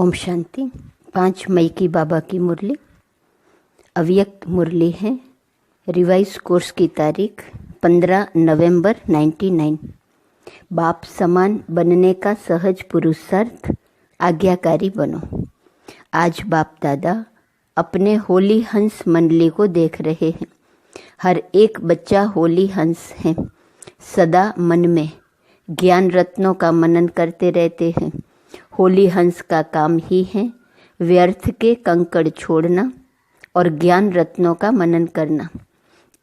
ओम शांति। 5 मई की बाबा की मुरली अव्यक्त मुरली है। रिवाइज कोर्स की तारीख 15 नवंबर 99। बाप समान बनने का सहज पुरुषार्थ, आज्ञाकारी बनो। आज बाप दादा अपने होली हंस मंडली को देख रहे हैं। हर एक बच्चा होली हंस है। सदा मन में ज्ञान रत्नों का मनन करते रहते हैं। होली हंस का काम ही है व्यर्थ के कंकड़ छोड़ना और ज्ञान रत्नों का मनन करना।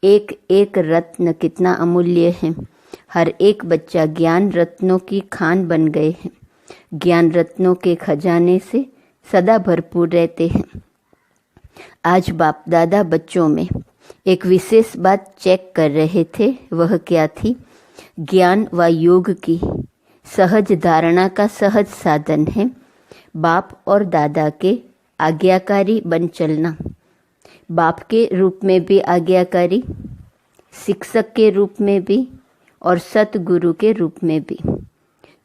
एक एक रत्न कितना अमूल्य है। हर एक बच्चा ज्ञान रत्नों की खान बन गए हैं। ज्ञान रत्नों के खजाने से सदा भरपूर रहते हैं। आज बाप दादा बच्चों में एक विशेष बात चेक कर रहे थे। वह क्या थी? ज्ञान व योग की सहज धारणा का सहज साधन है बाप और दादा के आज्ञाकारी बन चलना। बाप के रूप में भी आज्ञाकारी, शिक्षक के रूप में भी और सतगुरु के रूप में भी।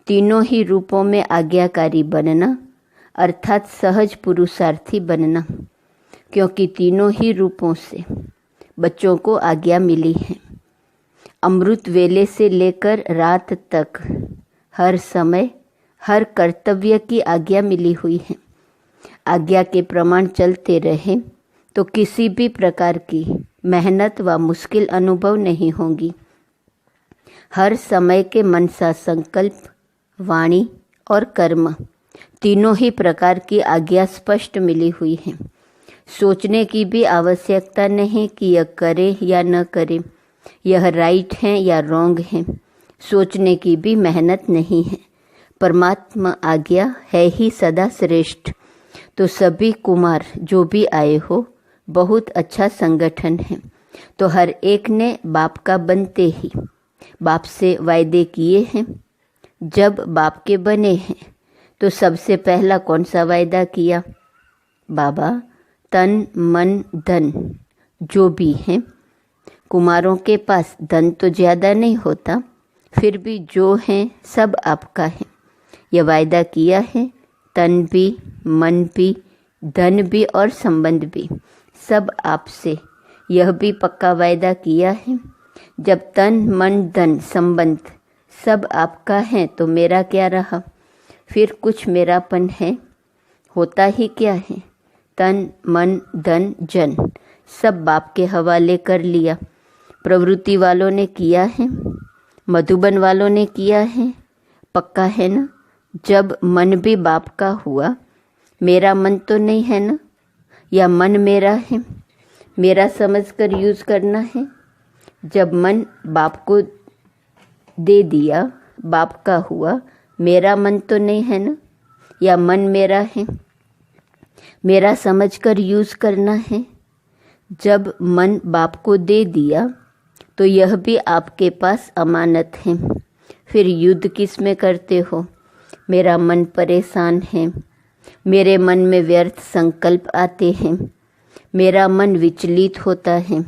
तीनों ही रूपों में आज्ञाकारी बनना अर्थात सहज पुरुषार्थी बनना, क्योंकि तीनों ही रूपों से बच्चों को आज्ञा मिली है। अमृत वेले से लेकर रात तक हर समय हर कर्तव्य की आज्ञा मिली हुई है। आज्ञा के प्रमाण चलते रहे तो किसी भी प्रकार की मेहनत व मुश्किल अनुभव नहीं होगी। हर समय के मनसा संकल्प, वाणी और कर्म तीनों ही प्रकार की आज्ञा स्पष्ट मिली हुई है। सोचने की भी आवश्यकता नहीं कि यह करे या न करे, यह राइट है या रॉन्ग है। सोचने की भी मेहनत नहीं है। परमात्मा आज्ञा है ही सदा श्रेष्ठ। तो सभी कुमार जो भी आए हो, बहुत अच्छा संगठन है। तो हर एक ने बाप का बनते ही बाप से वायदे किए हैं। जब बाप के बने हैं तो सबसे पहला कौन सा वायदा किया? बाबा तन मन धन जो भी है, कुमारों के पास धन तो ज़्यादा नहीं होता, फिर भी जो है सब आपका है। यह वायदा किया है। तन भी, मन भी, धन भी और संबंध भी सब आपसे। यह भी पक्का वायदा किया है। जब तन मन धन संबंध सब आपका है तो मेरा क्या रहा? फिर कुछ मेरापन है? होता ही क्या है? तन मन धन जन सब बाप के हवाले कर लिया। प्रवृत्ति वालों ने किया है, मधुबन वालों ने किया है। पक्का है ना? जब मन भी बाप का हुआ, मेरा मन तो नहीं है ना? या मन मेरा है? मेरा समझकर यूज़ करना है। जब मन बाप को दे दिया, बाप का हुआ, मेरा मन तो नहीं है ना? या मन मेरा है? मेरा समझकर यूज़ करना है। जब मन बाप को दे दिया तो यह भी आपके पास अमानत है। फिर युद्ध किस में करते हो? मेरा मन परेशान है, मेरे मन में व्यर्थ संकल्प आते हैं, मेरा मन विचलित होता है।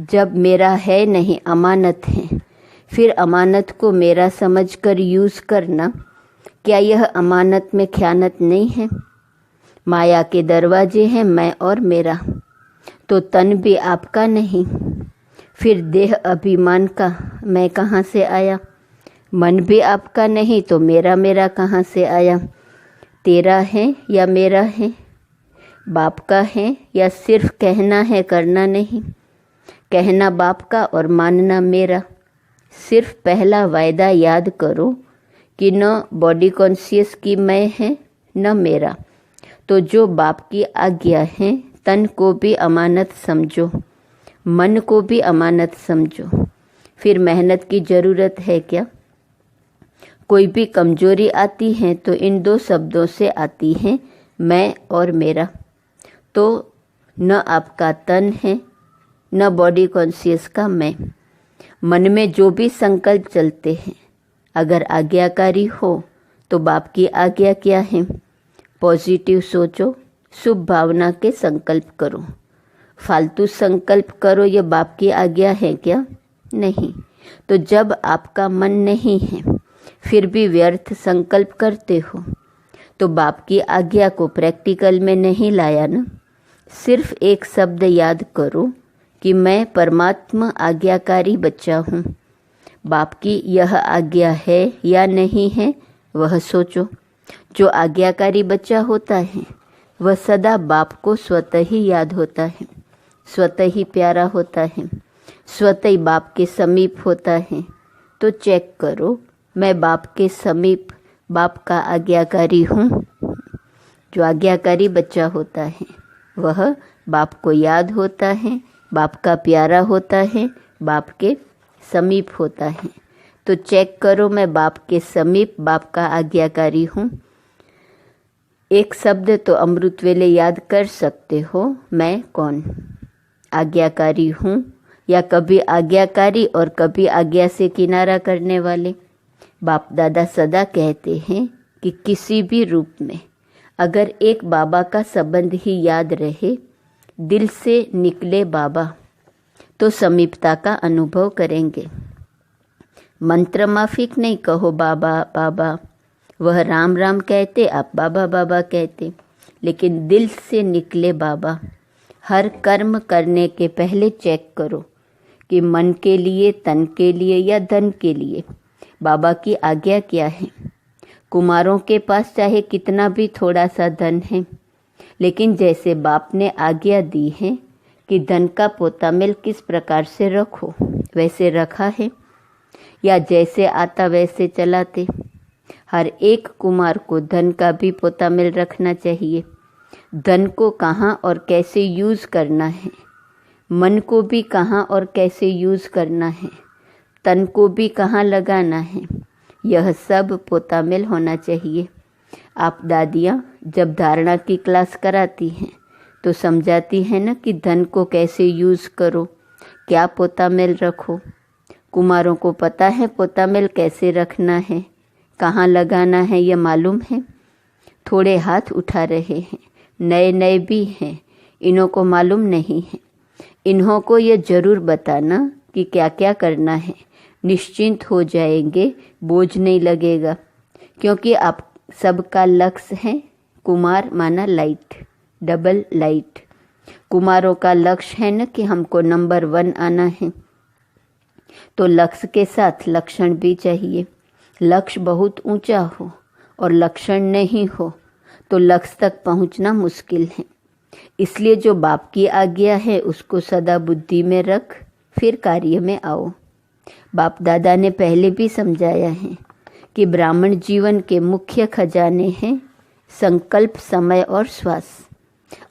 जब मेरा है नहीं, अमानत है, फिर अमानत को मेरा समझकर यूज़ करना, क्या यह अमानत में ख़यानत नहीं है? माया के दरवाजे हैं मैं और मेरा, तो तन भी आपका नहीं। फिर देह अभिमान का मैं कहाँ से आया? मन भी आपका नहीं तो मेरा मेरा कहाँ से आया? तेरा है या मेरा है? बाप का है या सिर्फ कहना है, करना नहीं? कहना बाप का और मानना मेरा। सिर्फ पहला वायदा याद करो कि न बॉडी कॉन्शियस की मैं है न मेरा। तो जो बाप की आज्ञा है, तन को भी अमानत समझो, मन को भी अमानत समझो। फिर मेहनत की ज़रूरत है क्या? कोई भी कमजोरी आती है तो इन दो शब्दों से आती है, मैं और मेरा। तो न आपका तन है न बॉडी कॉन्शियस का मैं। मन में जो भी संकल्प चलते हैं, अगर आज्ञाकारी हो तो बाप की आज्ञा क्या है? पॉजिटिव सोचो, शुभ भावना के संकल्प करो। फालतू संकल्प करो, ये बाप की आज्ञा है क्या? नहीं। तो जब आपका मन नहीं है फिर भी व्यर्थ संकल्प करते हो तो बाप की आज्ञा को प्रैक्टिकल में नहीं लाया ना। सिर्फ एक शब्द याद करो कि मैं परमात्मा आज्ञाकारी बच्चा हूँ। बाप की यह आज्ञा है या नहीं है वह सोचो। जो आज्ञाकारी बच्चा होता है वह सदा बाप को स्वतः ही याद होता है, स्वतः ही प्यारा होता है, स्वतः ही बाप के समीप होता है। तो चेक करो, मैं बाप के समीप बाप का आज्ञाकारी हूँ। जो आज्ञाकारी बच्चा होता है वह बाप को याद होता है, बाप का प्यारा होता है, बाप के समीप होता है। तो चेक करो, मैं बाप के समीप बाप का आज्ञाकारी हूँ। एक शब्द तो अमृत वेले याद कर सकते हो, मैं कौन? आज्ञाकारी हूँ, या कभी आज्ञाकारी और कभी आज्ञा से किनारा करने वाले। बाप दादा सदा कहते हैं कि किसी भी रूप में अगर एक बाबा का संबंध ही याद रहे, दिल से निकले बाबा, तो समीपता का अनुभव करेंगे। मंत्र माफिक नहीं कहो बाबा बाबा, वह राम राम कहते, आप बाबा बाबा कहते, लेकिन दिल से निकले बाबा। हर कर्म करने के पहले चेक करो कि मन के लिए, तन के लिए या धन के लिए बाबा की आज्ञा क्या है। कुमारों के पास चाहे कितना भी थोड़ा सा धन है, लेकिन जैसे बाप ने आज्ञा दी है कि धन का पोतामेल किस प्रकार से रखो, वैसे रखा है, या जैसे आता वैसे चलाते। हर एक कुमार को धन का भी पोतामेल रखना चाहिए। धन को कहाँ और कैसे यूज़ करना है, मन को भी कहाँ और कैसे यूज़ करना है, तन को भी कहाँ लगाना है, यह सब पोतामेल होना चाहिए। आप दादियाँ जब धारणा की क्लास कराती हैं तो समझाती हैं ना कि धन को कैसे यूज़ करो, क्या पोतामेल रखो। कुमारों को पता है पोतामेल कैसे रखना है, कहाँ लगाना है, यह मालूम है। थोड़े हाथ उठा रहे हैं, नए नए भी हैं, इन्हों को मालूम नहीं है। इन्हों को यह ज़रूर बताना कि क्या क्या करना है, निश्चिंत हो जाएंगे, बोझ नहीं लगेगा। क्योंकि आप सबका लक्ष्य है कुमार माना लाइट, डबल लाइट। कुमारों का लक्ष्य है न कि हमको नंबर 1 आना है, तो लक्ष्य के साथ लक्षण भी चाहिए। लक्ष्य बहुत ऊंचा हो और लक्षण नहीं हो तो लक्ष्य तक पहुंचना मुश्किल है। इसलिए जो बाप की आज्ञा है उसको सदा बुद्धि में रख, फिर कार्य में आओ। बाप दादा ने पहले भी समझाया है कि ब्राह्मण जीवन के मुख्य खजाने हैं संकल्प, समय और श्वास।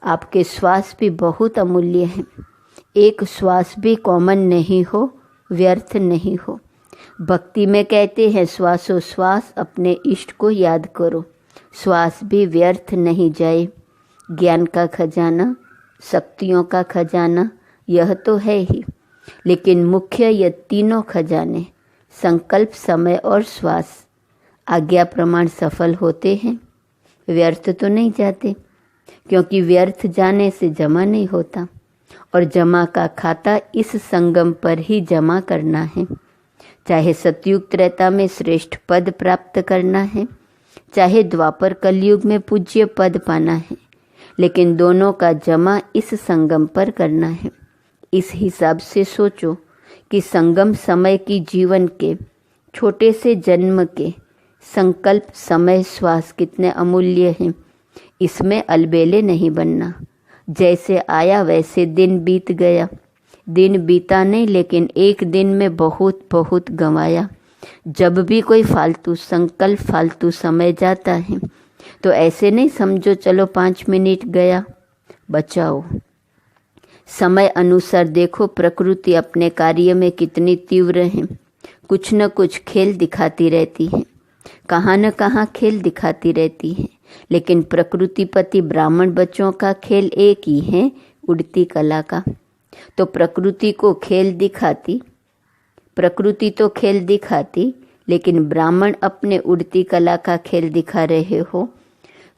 आपके श्वास भी बहुत अमूल्य हैं। एक श्वास भी कॉमन नहीं हो, व्यर्थ नहीं हो। भक्ति में कहते हैं श्वासोश्वास अपने इष्ट को याद करो, श्वास भी व्यर्थ नहीं जाए। ज्ञान का खजाना, शक्तियों का खजाना यह तो है ही, लेकिन मुख्य ये तीनों खजाने संकल्प, समय और श्वास आज्ञा प्रमाण सफल होते हैं, व्यर्थ तो नहीं जाते। क्योंकि व्यर्थ जाने से जमा नहीं होता, और जमा का खाता इस संगम पर ही जमा करना है। चाहे सतयुग त्रेता में श्रेष्ठ पद प्राप्त करना है, चाहे द्वापर कलयुग में पूज्य पद पाना है, लेकिन दोनों का जमा इस संगम पर करना है। इस हिसाब से सोचो कि संगम समय की जीवन के छोटे से जन्म के संकल्प, समय, श्वास कितने अमूल्य हैं। इसमें अलबेले नहीं बनना। जैसे आया वैसे दिन बीत गया, दिन बीता नहीं, लेकिन एक दिन में बहुत बहुत गंवाया। जब भी कोई फालतू संकल्प, फालतू समय जाता है तो ऐसे नहीं समझो चलो 5 मिनट गया, बचाओ। समय अनुसार देखो प्रकृति अपने कार्य में कितनी तीव्र है। कुछ न कुछ खेल दिखाती रहती है, कहाँ न कहाँ खेल दिखाती रहती है, लेकिन प्रकृतिपति ब्राह्मण बच्चों का खेल एक ही है, उड़ती कला का। तो प्रकृति को खेल दिखाती, प्रकृति तो खेल दिखाती, लेकिन ब्राह्मण अपने उड़ती कला का खेल दिखा रहे हो।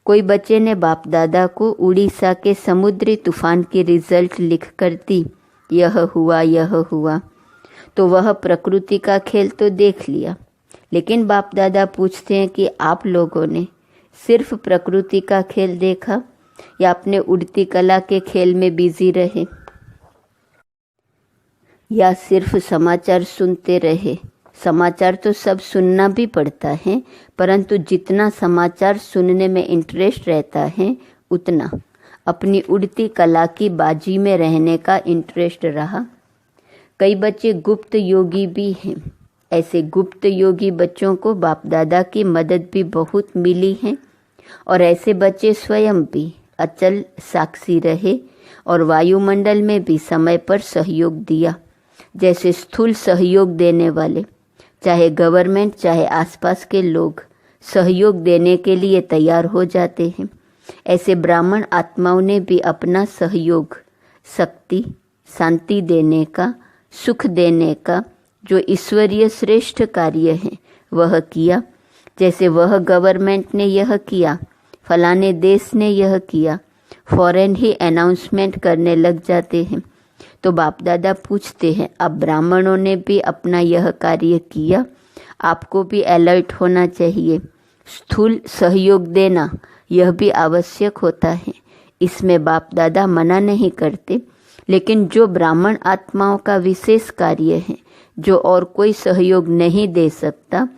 कोई बच्चे ने बाप दादा को उड़ीसा के समुद्री तूफान की रिजल्ट लिख कर दी, यह हुआ, तो वह प्रकृति का खेल तो देख लिया। लेकिन बाप दादा पूछते हैं कि आप लोगों ने सिर्फ प्रकृति का खेल देखा या अपने उड़ती कला के खेल में बिजी रहे, या सिर्फ समाचार सुनते रहे। समाचार तो सब सुनना भी पड़ता है, परंतु जितना समाचार सुनने में इंटरेस्ट रहता है उतना अपनी उड़ती कला की बाजी में रहने का इंटरेस्ट रहा। कई बच्चे गुप्त योगी भी हैं। ऐसे गुप्त योगी बच्चों को बाप दादा की मदद भी बहुत मिली है, और ऐसे बच्चे स्वयं भी अचल साक्षी रहे और वायुमंडल में भी समय पर सहयोग दिया। जैसे स्थूल सहयोग देने वाले, चाहे गवर्नमेंट चाहे आसपास के लोग, सहयोग देने के लिए तैयार हो जाते हैं, ऐसे ब्राह्मण आत्माओं ने भी अपना सहयोग शक्ति, शांति देने का, सुख देने का जो ईश्वरीय श्रेष्ठ कार्य है वह किया। जैसे वह गवर्नमेंट ने यह किया, फलाने देश ने यह किया, फौरन ही अनाउंसमेंट करने लग जाते हैं। तो बाप दादा पूछते हैं, अब ब्राह्मणों ने भी अपना यह कार्य किया, आपको भी अलर्ट होना चाहिए। स्थूल सहयोग देना यह भी आवश्यक होता है, इसमें बाप दादा मना नहीं करते। लेकिन जो ब्राह्मण आत्माओं का विशेष कार्य है, जो और कोई सहयोग नहीं दे सकता,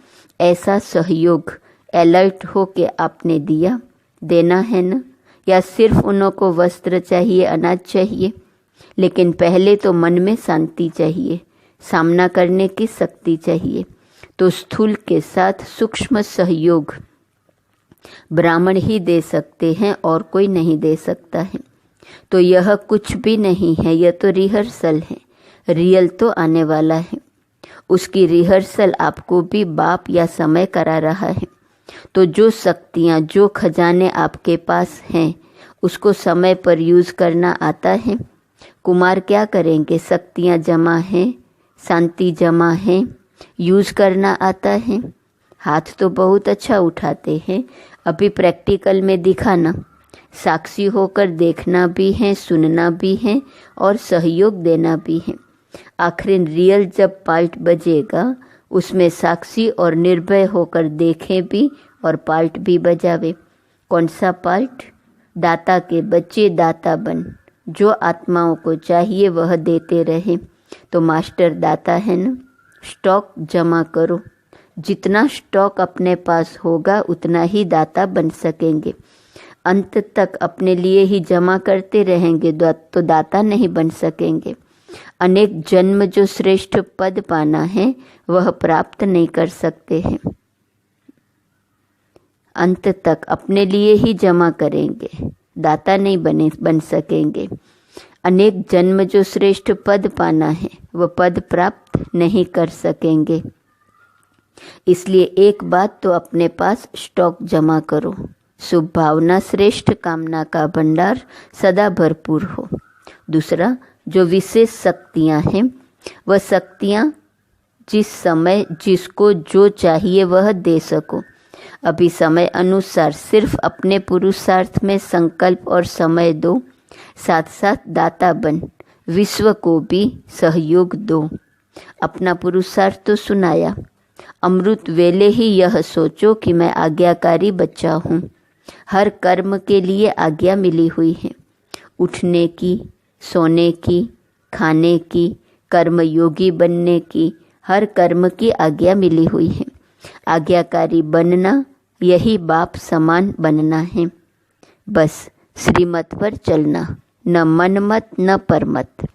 ऐसा सहयोग अलर्ट होके आपने दिया, देना है ना। या सिर्फ उन्हों को वस्त्र चाहिए, अनाज चाहिए, लेकिन पहले तो मन में शांति चाहिए, सामना करने की शक्ति चाहिए। तो स्थूल के साथ सूक्ष्म सहयोग ब्राह्मण ही दे सकते हैं और कोई नहीं दे सकता है। तो यह कुछ भी नहीं है, यह तो रिहर्सल है। रियल तो आने वाला है, उसकी रिहर्सल आपको भी बाप या समय करा रहा है। तो जो शक्तियाँ, जो खजाने आपके पास हैं, उसको समय पर यूज करना आता है। कुमार क्या करेंगे, शक्तियाँ जमा हैं, शांति जमा है, यूज करना आता है। हाथ तो बहुत अच्छा उठाते हैं, अभी प्रैक्टिकल में दिखाना, साक्षी होकर देखना भी है, सुनना भी है और सहयोग देना भी है। आखिर रियल जब पार्ट बजेगा, उसमें साक्षी और निर्भय होकर देखें भी और पार्ट भी बजावे। कौन सा पार्ट? दाता के बच्चे दाता बन, जो आत्माओं को चाहिए वह देते रहे। तो मास्टर दाता है ना। स्टॉक जमा करो, जितना स्टॉक अपने पास होगा उतना ही दाता बन सकेंगे। अंत तक अपने लिए ही जमा करते रहेंगे तो दाता नहीं बन सकेंगे। अनेक जन्म जो श्रेष्ठ पद पाना है वह प्राप्त नहीं कर सकते हैं। अंत तक अपने लिए ही जमा करेंगे, दाता नहीं बन सकेंगे। अनेक जन्म जो श्रेष्ठ पद पाना है वह पद प्राप्त नहीं कर सकेंगे। इसलिए एक बात तो अपने पास स्टॉक जमा करो, शुभ भावना श्रेष्ठ कामना का भंडार सदा भरपूर हो। दूसरा, जो विशेष शक्तियाँ हैं वह शक्तियाँ जिस समय जिसको जो चाहिए वह दे सको। अभी समय अनुसार सिर्फ अपने पुरुषार्थ में संकल्प और समय दो, साथ साथ दाता बन विश्व को भी सहयोग दो। अपना पुरुषार्थ तो सुनाया, अमृत वेले ही यह सोचो कि मैं आज्ञाकारी बच्चा हूँ। हर कर्म के लिए आज्ञा मिली हुई है, उठने की, सोने की, खाने की, कर्म योगी बनने की, हर कर्म की आज्ञा मिली हुई है। आज्ञाकारी बनना यही बाप समान बनना है। बस श्रीमत पर चलना, न मनमत न परमत।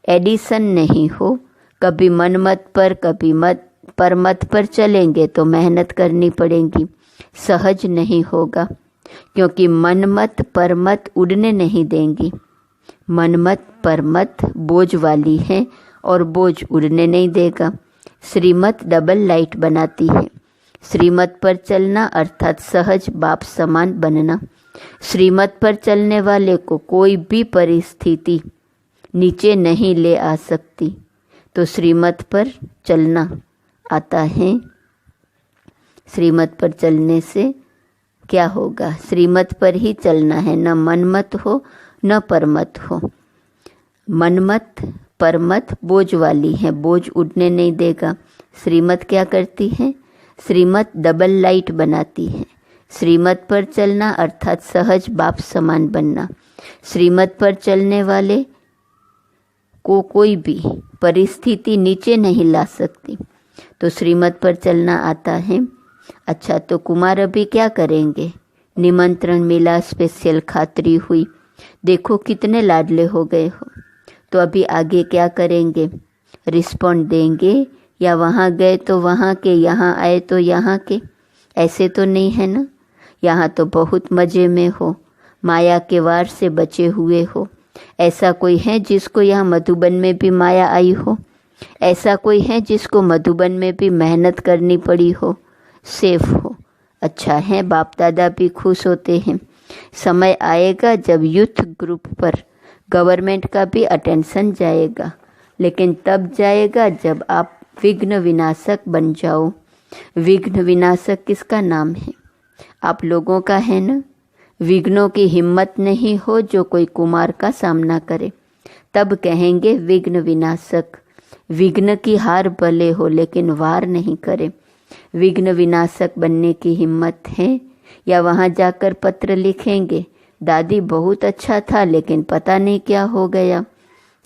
एडिशन नहीं हो, कभी मनमत पर कभी परमत पर चलेंगे तो मेहनत करनी पड़ेगी, सहज नहीं होगा, क्योंकि मनमत परमत उड़ने नहीं देंगी। मनमत परमत बोझ वाली है और बोझ उड़ने नहीं देगा। श्रीमत डबल लाइट बनाती है। श्रीमत पर चलना अर्थात सहज बाप समान बनना। श्रीमत पर चलने वाले को कोई भी परिस्थिति नीचे नहीं ले आ सकती। तो श्रीमत पर चलना आता है। श्रीमत पर चलने से क्या होगा? श्रीमत पर ही चलना है, न मनमत हो न परमत हो। मनमत परमत बोझ वाली है, बोझ उड़ने नहीं देगा। श्रीमत क्या करती है? श्रीमत डबल लाइट बनाती है। श्रीमत पर चलना अर्थात सहज बाप समान बनना। श्रीमत पर चलने वाले को कोई भी परिस्थिति नीचे नहीं ला सकती। तो श्रीमत पर चलना आता है। अच्छा, तो कुमार अभी क्या करेंगे? निमंत्रण मिला, स्पेशल खातरी हुई, देखो कितने लाडले हो गए हो, तो अभी आगे क्या करेंगे? रिस्पॉन्ड देंगे या वहाँ गए तो वहाँ के, यहाँ आए तो यहाँ के? ऐसे तो नहीं है ना। यहाँ तो बहुत मज़े में हो, माया के वार से बचे हुए हो। ऐसा कोई है जिसको यहाँ मधुबन में भी माया आई हो? ऐसा कोई है जिसको मधुबन में भी मेहनत करनी पड़ी हो, सेफ हो? अच्छा है, बाप दादा भी खुश होते हैं। समय आएगा जब यूथ ग्रुप पर गवर्नमेंट का भी अटेंशन जाएगा, लेकिन तब जाएगा जब आप विघ्न विनाशक बन जाओ। विघ्न विनाशक किसका नाम है? आप लोगों का है ना। विघ्नों की हिम्मत नहीं हो जो कोई कुमार का सामना करे, तब कहेंगे विघ्न विनाशक। विघ्न की हार भले हो लेकिन वार नहीं करे। विघ्न विनाशक बनने की हिम्मत है? या वहाँ जाकर पत्र लिखेंगे, दादी बहुत अच्छा था लेकिन पता नहीं क्या हो गया?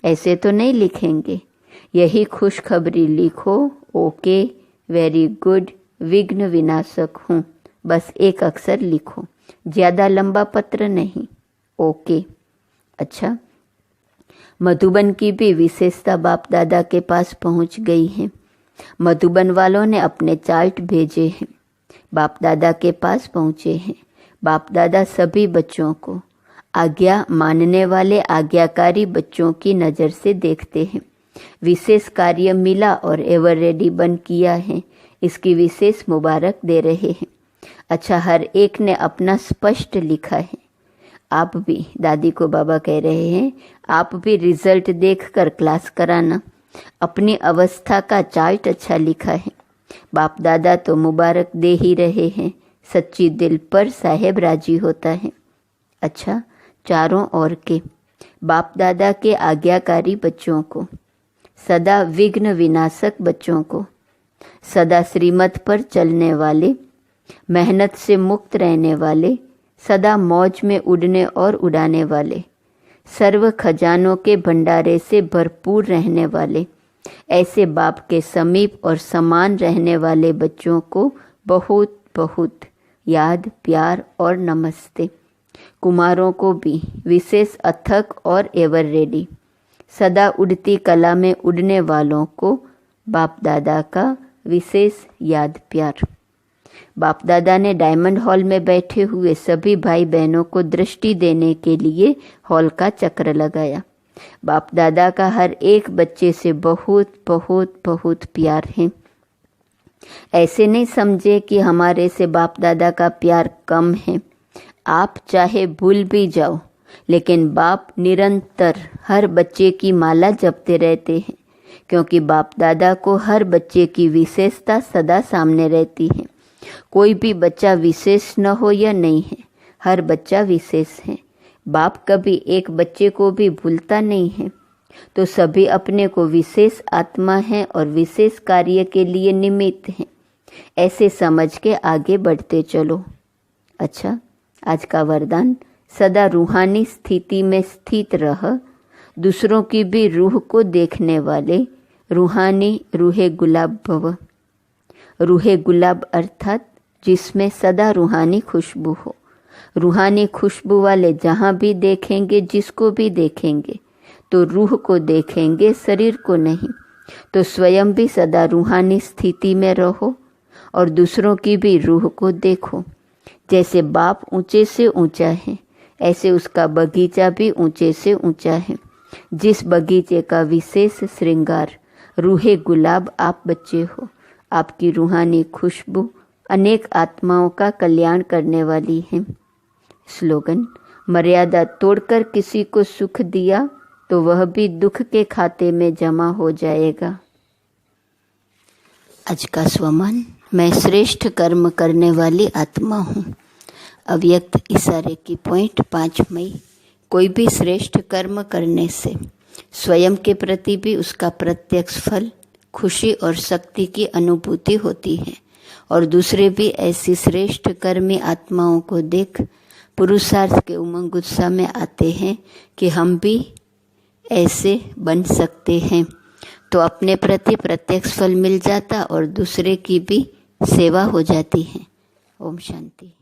ऐसे तो नहीं लिखेंगे। यही खुशखबरी लिखो, ओके, वेरी गुड, विघ्न विनाशक हूँ, बस एक अक्षर लिखो, ज़्यादा लंबा पत्र नहीं, ओके। अच्छा, मधुबन की भी विशेषता बाप दादा के पास पहुँच गई है। मधुबन वालों ने अपने चार्ट भेजे हैं, बाप दादा के पास पहुँचे हैं। बाप दादा सभी बच्चों को आज्ञा मानने वाले आज्ञाकारी बच्चों की नज़र से देखते हैं। विशेष कार्य मिला और एवर रेडी बन किया है, इसकी विशेष मुबारक दे रहे हैं। अच्छा, हर एक ने अपना स्पष्ट लिखा है। आप भी, दादी को बाबा कह रहे हैं, आप भी रिजल्ट देखकर क्लास कराना। अपनी अवस्था का चार्ट अच्छा लिखा है। बाप दादा तो मुबारक दे ही रहे हैं, सच्ची दिल पर साहेब राजी होता है। अच्छा, चारों ओर के बाप दादा के आज्ञाकारी बच्चों को, सदा विघ्न विनाशक बच्चों को, सदा श्रीमत पर चलने वाले, मेहनत से मुक्त रहने वाले, सदा मौज में उड़ने और उड़ाने वाले, सर्व खजानों के भंडारे से भरपूर रहने वाले, ऐसे बाप के समीप और समान रहने वाले बच्चों को बहुत बहुत याद, प्यार और नमस्ते। कुमारों को भी विशेष अथक और एवर रेडी, सदा उड़ती कला में उड़ने वालों को बाप दादा का विशेष याद, प्यार। बाप दादा ने डायमंड हॉल में बैठे हुए सभी भाई बहनों को दृष्टि देने के लिए हॉल का चक्र लगाया। बाप दादा का हर एक बच्चे से बहुत बहुत बहुत प्यार है। ऐसे नहीं समझे कि हमारे से बाप दादा का प्यार कम है। आप चाहे भूल भी जाओ, लेकिन बाप निरंतर हर बच्चे की माला जपते रहते हैं, क्योंकि बाप दादा को हर बच्चे की विशेषता सदा सामने रहती है। कोई भी बच्चा विशेष न हो या नहीं है, हर बच्चा विशेष है। बाप कभी एक बच्चे को भी भूलता नहीं है। तो सभी अपने को विशेष आत्मा है और विशेष कार्य के लिए निमित्त हैं। ऐसे समझ के आगे बढ़ते चलो। अच्छा, आज का वरदान, सदा रूहानी स्थिति में स्थित रह, दूसरों की भी रूह को देखने वाले रूहानी रूहे गुलाब भव। रूहे गुलाब अर्थात जिसमें सदा रूहानी खुशबू हो। रूहानी खुशबू वाले जहाँ भी देखेंगे, जिसको भी देखेंगे, तो रूह को देखेंगे, शरीर को नहीं। तो स्वयं भी सदा रूहानी स्थिति में रहो और दूसरों की भी रूह को देखो। जैसे बाप ऊंचे से ऊंचा है, ऐसे उसका बगीचा भी ऊंचे से ऊंचा है। जिस बगीचे का विशेष श्रृंगार रूहे गुलाब आप बच्चे हो। आपकी रूहानी खुशबू अनेक आत्माओं का कल्याण करने वाली है। स्लोगन, मर्यादा तोड़कर किसी को सुख दिया तो वह भी दुख के खाते में जमा हो जाएगा। आज का स्वमान, मैं श्रेष्ठ कर्म करने वाली आत्मा हूँ। अव्यक्त इशारे की पॉइंट 5 मई। कोई भी श्रेष्ठ कर्म करने से स्वयं के प्रति भी उसका प्रत्यक्ष फल, खुशी और शक्ति की अनुभूति होती है। और दूसरे भी ऐसी श्रेष्ठ कर्मी आत्माओं को देख पुरुषार्थ के उमंग उत्साह में आते हैं कि हम भी ऐसे बन सकते हैं, तो अपने प्रति प्रत्यक्ष फल मिल जाता और दूसरे की भी सेवा हो जाती है। ओम शांति।